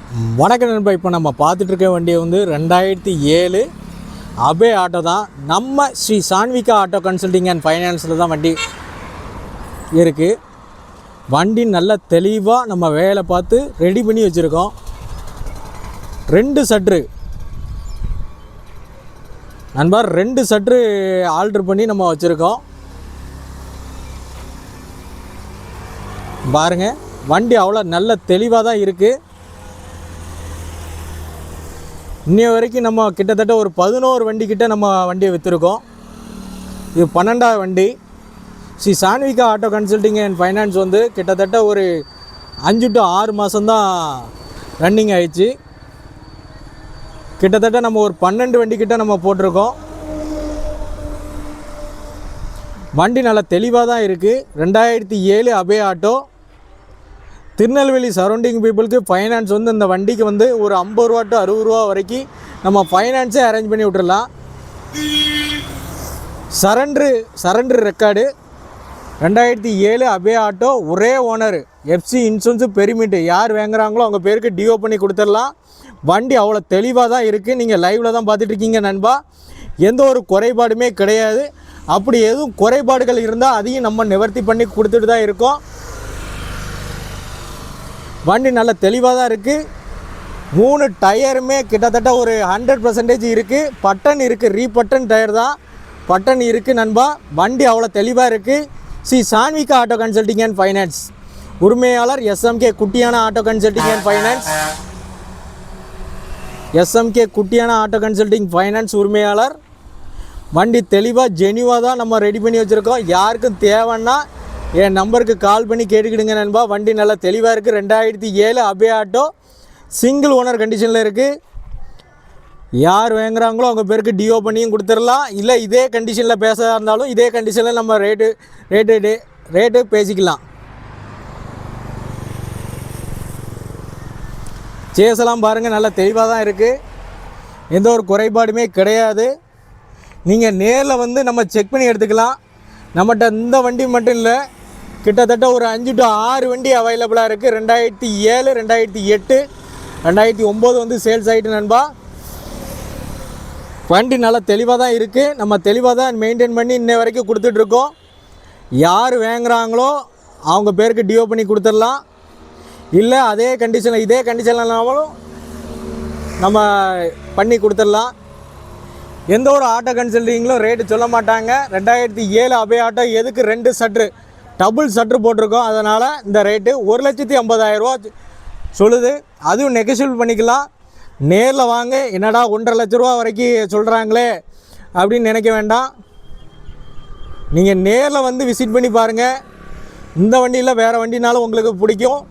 வணக்கம் நண்பா. இப்போ நம்ம பார்த்துட்டு இருக்க வண்டி வந்து 2007 அபே ஆட்டோ தான். நம்ம Sri Sanvika auto consulting and ஃபைனான்ஸில் தான் வண்டி இருக்குது. வண்டி நல்ல தெளிவாக நம்ம வேலை பார்த்து ரெடி பண்ணி வச்சுருக்கோம். 2 சட்ரு நண்பா, 2 சட்ரு ஆல்ட்ரு பண்ணி நம்ம வச்சுருக்கோம். பாருங்கள், வண்டி அவ்வளோ நல்ல தெளிவாக தான் இருக்குது. இன்னைய வரைக்கும் நம்ம கிட்டத்தட்ட ஒரு 11 வண்டிக்கிட்ட நம்ம வண்டியை விற்றுருக்கோம். இது 12வது வண்டி. Shri Sanvika auto consulting and finance வந்து கிட்டத்தட்ட ஒரு 5 to 6 மாதம்தான் ரன்னிங் ஆயிடுச்சு. கிட்டத்தட்ட நம்ம ஒரு 12 வண்டிக்கிட்ட நம்ம போட்டிருக்கோம். வண்டி நல்லா தெளிவாக தான் இருக்குது. 2007 அபே ஆட்டோ. திருநெல்வேலி சரௌண்டிங் பீப்புளுக்கு ஃபைனான்ஸ் வந்து இந்த வண்டிக்கு வந்து ஒரு 50 ரூபா to 60 ரூபா வரைக்கும் நம்ம ஃபைனான்ஸே அரேஞ்ச் பண்ணி விட்டுடலாம். Surrender record 2007 Ape auto. ஒரே ஓனர், எஃப்சி இன்சூரன்ஸு பெர்மிட்டு. யார் வாங்குறாங்களோ அவங்க பேருக்கு டிஓ பண்ணி கொடுத்துடலாம். வண்டி அவ்வளோ தெளிவாக தான் இருக்குது. நீங்கள் லைவில் தான் பார்த்துட்ருக்கீங்க நண்பா. எந்த ஒரு குறைபாடுமே கிடையாது. அப்படி எதுவும் குறைபாடுகள் இருந்தால் அதையும் நம்ம நிவர்த்தி பண்ணி கொடுத்துட்டு தான் இருக்கோம். வண்டி நல்ல தெளிவாக தான் இருக்குது. 3 டயருமே கிட்டத்தட்ட ஒரு 100% இருக்குது. பட்டன் இருக்குது, ரீபட்டன் டயர் தான். பட்டன் இருக்குது நண்பா. வண்டி அவ்வளோ தெளிவாக இருக்குது. Shri Sanvika auto consulting and finance உரிமையாளர் எஸ்எம்கே குட்டியான auto consulting and finance. SMK குட்டியான ஆட்டோ கன்சல்டிங் ஃபைனான்ஸ் உரிமையாளர். வண்டி தெளிவாக ஜெனிவாக தான் நம்ம ரெடி பண்ணி வச்சுருக்கோம். யாருக்கும் தேவைன்னா என் நம்பருக்கு கால் பண்ணி கேட்டுக்கிடுங்க நண்பா. வண்டி நல்லா தெளிவாக இருக்குது. 2007 அபே ஆட்டோ. சிங்கிள் ஓனர் கண்டிஷனில் இருக்குது. யார் வாங்குறாங்களோ அவங்க பேருக்கு டிஓ பண்ணியும் கொடுத்துடலாம். இல்லை இதே கண்டிஷனில் பேச இருந்தாலும் இதே கண்டிஷனில் நம்ம ரேட்டு பேசிக்கலாம். சேஸெல்லாம் பாருங்கள், நல்லா தெளிவாக தான் இருக்குது. எந்த ஒரு குறைபாடுமே கிடையாது. நீங்கள் நேரில் வந்து நம்ம செக் பண்ணி எடுத்துக்கலாம். நம்மகிட்ட இந்த வண்டி மட்டும் இல்லை, கிட்டத்தட்ட ஒரு 5 to 6 வண்டி அவைலபிளாக இருக்குது. 2007, 2008, 2009 வந்து சேல்ஸ் ஆகிட்டு நண்பா. வண்டி நல்லா தெளிவாக தான் இருக்குது. நம்ம தெளிவாக தான் மெயின்டைன் பண்ணி இன்ன வரைக்கும் கொடுத்துட்ருக்கோம். யார் வாங்குறாங்களோ அவங்க பேருக்கு டிஓ பண்ணி கொடுத்துடலாம். இல்லை அதே கண்டிஷனில் இதே கண்டிஷன்லனாலும் நம்ம பண்ணி கொடுத்துடலாம். எந்த ஒரு ஆட்டோ கன்சல்டிங்களும் ரேட்டு சொல்ல மாட்டாங்க. 2007 அபே ஆட்டோ எதுக்கு 2 சட்ரு டபுள் சட்ரு போட்டிருக்கோம். அதனால் இந்த ரேட்டு 1,50,000 ரூபா சொல்லுது. அதுவும் நெகோஷியபிள் பண்ணிக்கலாம். நேரில் வாங்க. என்னடா 1,50,000 லட்ச ரூபா வரைக்கும் சொல்கிறாங்களே அப்படின்னு நினைக்க வேண்டாம். நீங்கள் நேரில் வந்து விசிட் பண்ணி பாருங்கள். இந்த வண்டியில் வேறு வண்டினாலும் உங்களுக்கு பிடிக்கும்.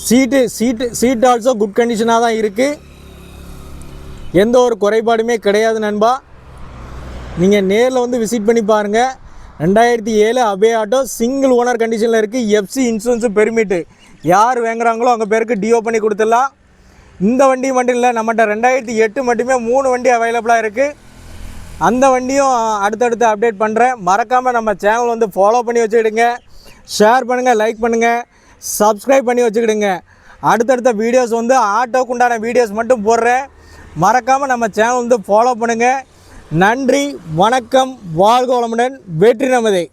சீட்டு ஆல்சோ குட் கண்டிஷனாக தான் இருக்குது. எந்த ஒரு குறைபாடுமே கிடையாது நண்பா. நீங்கள் நேரில் வந்து விசிட் பண்ணி பாருங்கள். 2007 அபே ஆட்டோ சிங்கிள் ஓனர் கண்டிஷனில் இருக்குது. FC insurance permit. யார் வாங்குறாங்களோ அவங்க பேருக்கு டிஓ பண்ணி கொடுத்துடலாம். இந்த வண்டி மட்டும் இல்லை, நம்மகிட்ட 2008 மட்டுமே 3 வண்டி அவைலபிளாக இருக்குது. அந்த வண்டியும் அடுத்தடுத்து அப்டேட் பண்ணுறேன். மறக்காமல் நம்ம சேனல் வந்து ஃபாலோ பண்ணி வச்சுக்கிடுங்க. ஷேர் பண்ணுங்கள், லைக் பண்ணுங்கள், சப்ஸ்கிரைப் பண்ணி வச்சுக்கிடுங்க. அடுத்தடுத்த வீடியோஸ் வந்து ஆட்டோக்கு உண்டான வீடியோஸ் மட்டும் போடுறேன். மறக்காமல் நம்ம சேனல் வந்து ஃபாலோ பண்ணுங்கள். நன்றி, வணக்கம், வாழ்க வளமுடன், வெற்றி நமதே.